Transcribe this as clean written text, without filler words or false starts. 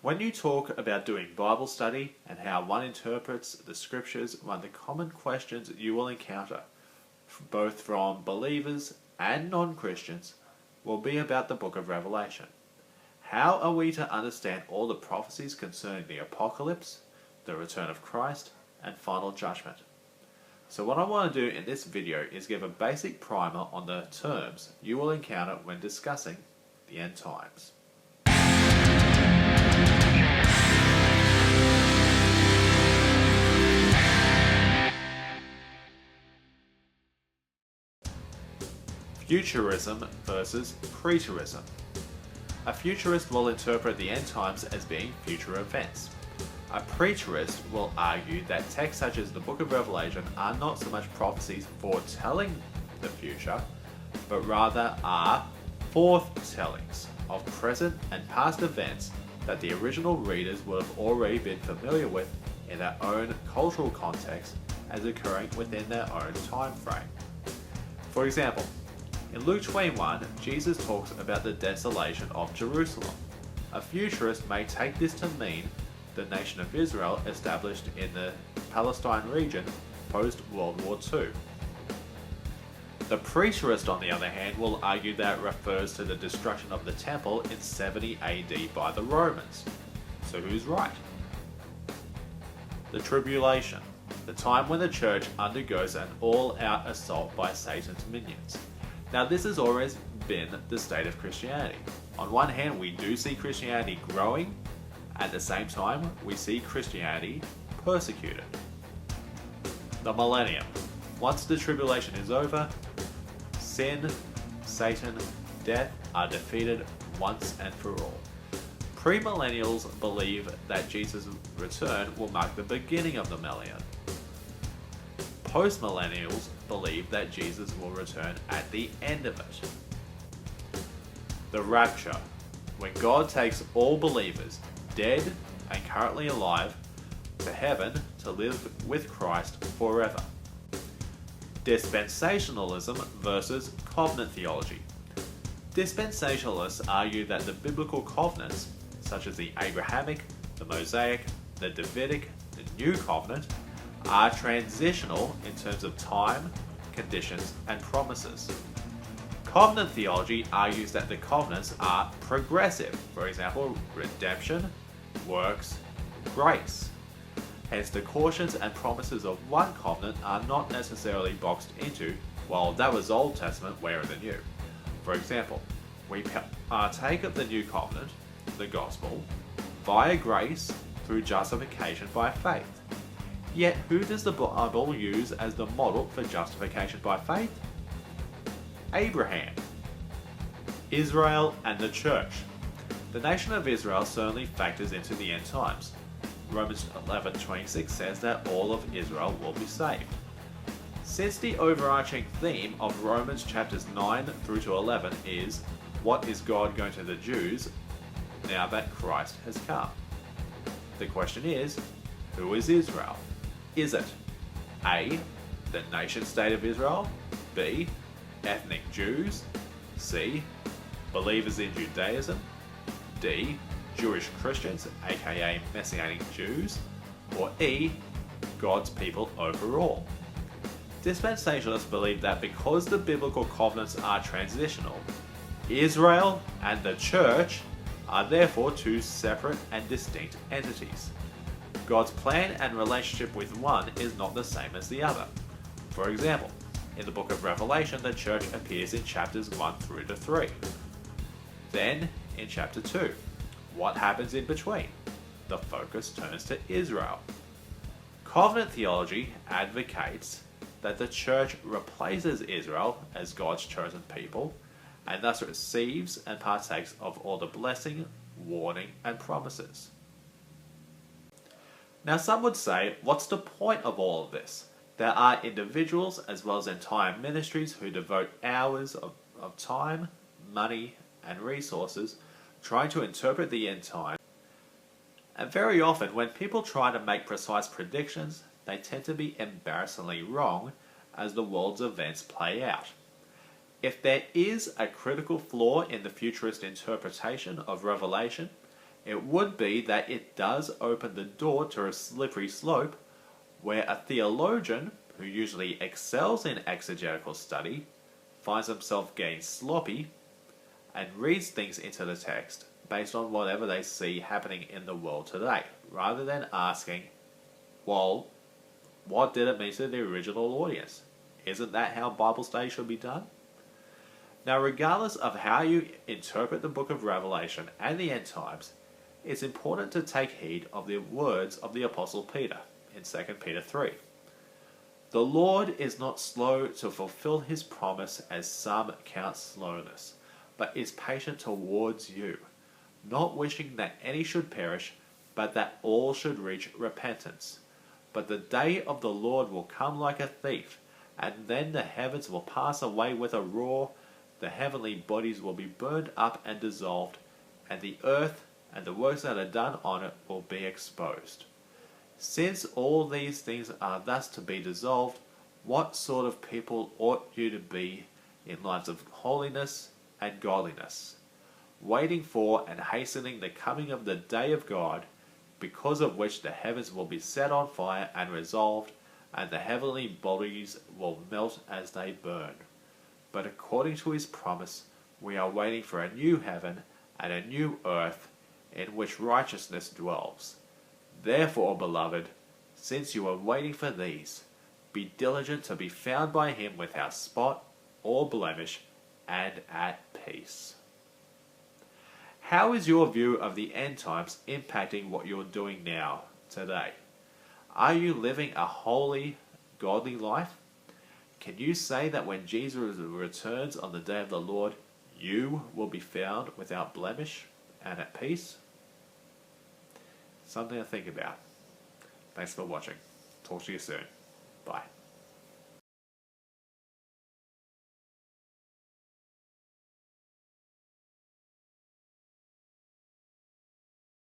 When you talk about doing Bible study and how one interprets the scriptures, one of the common questions you will encounter, both from believers and non-Christians, will be about the book of Revelation. How are we to understand all the prophecies concerning the apocalypse, the return of Christ, and final judgment? So what I want to do in this video is give a basic primer on the terms you will encounter when discussing the end times. Futurism versus Preterism. A futurist will interpret the end times as being future events. A preterist will argue that texts such as the Book of Revelation are not so much prophecies foretelling the future, but rather are foretellings of present and past events that the original readers would have already been familiar with in their own cultural context as occurring within their own time frame. For example, in Luke 21, Jesus talks about the desolation of Jerusalem. A futurist may take this to mean the nation of Israel established in the Palestine region post-World War II. The preterist, on the other hand, will argue that it refers to the destruction of the temple in 70 AD by the Romans. So who's right? The Tribulation, the time when the church undergoes an all-out assault by Satan's minions. Now this has always been the state of Christianity. On one hand, we do see Christianity growing. At the same time, we see Christianity persecuted. The Millennium. Once the tribulation is over, sin, Satan, death are defeated once and for all. Premillennials believe that Jesus' return will mark the beginning of the millennium. Postmillennials believe that Jesus will return at the end of it. The Rapture, when God takes all believers, dead and currently alive, to heaven to live with Christ forever. Dispensationalism versus covenant theology. Dispensationalists argue that the biblical covenants, such as the Abrahamic, the Mosaic, the Davidic, the New Covenant, are transitional in terms of time, conditions, and promises. Covenant theology argues that the covenants are progressive, for example, redemption, works, grace. Hence, the cautions and promises of one covenant are not necessarily boxed into, well, that was Old Testament, where are the new? For example, we partake of the new covenant, the gospel, via grace through justification by faith. Yet, who does the Bible use as the model for justification by faith? Abraham, Israel, and the church. The nation of Israel certainly factors into the end times. Romans 11:26 says that all of Israel will be saved. Since the overarching theme of Romans chapters 9 through to 11 is, what is God going to the Jews now that Christ has come? The question is, who is Israel? Is it A, the nation-state of Israel, B, ethnic Jews, C, believers in Judaism, D, Jewish Christians, aka Messianic Jews, or E, God's people overall? Dispensationalists believe that because the biblical covenants are transitional, Israel and the church are therefore two separate and distinct entities. God's plan and relationship with one is not the same as the other. For example, in the book of Revelation, the church appears in chapters 1 through to 3. Then, in chapter 2, what happens in between? The focus turns to Israel. Covenant theology advocates that the church replaces Israel as God's chosen people, and thus receives and partakes of all the blessing, warning, and promises. Now some would say, what's the point of all of this? There are individuals as well as entire ministries who devote hours of time, money, and resources trying to interpret the end time. And very often when people try to make precise predictions, they tend to be embarrassingly wrong as the world's events play out. If there is a critical flaw in the futurist interpretation of Revelation, it would be that it does open the door to a slippery slope where a theologian, who usually excels in exegetical study, finds himself getting sloppy and reads things into the text based on whatever they see happening in the world today, rather than asking, well, what did it mean to the original audience? Isn't that how Bible study should be done? Now, regardless of how you interpret the book of Revelation and the end times, it's important to take heed of the words of the Apostle Peter in 2 Peter 3. The Lord is not slow to fulfill his promise, as some count slowness, but is patient towards you, not wishing that any should perish, but that all should reach repentance. But the day of the Lord will come like a thief, and then the heavens will pass away with a roar, the heavenly bodies will be burned up and dissolved, and the earth and the works that are done on it will be exposed. Since all these things are thus to be dissolved, what sort of people ought you to be in lives of holiness and godliness, waiting for and hastening the coming of the day of God, because of which the heavens will be set on fire and resolved, and the heavenly bodies will melt as they burn. But according to his promise, we are waiting for a new heaven and a new earth in which righteousness dwells. Therefore, beloved, since you are waiting for these, be diligent to be found by him without spot or blemish and at peace. How is your view of the end times impacting what you're doing now, today? Are you living a holy, godly life? Can you say that when Jesus returns on the day of the Lord, you will be found without blemish and at peace? Something to think about. Thanks for watching. Talk to you soon. Bye.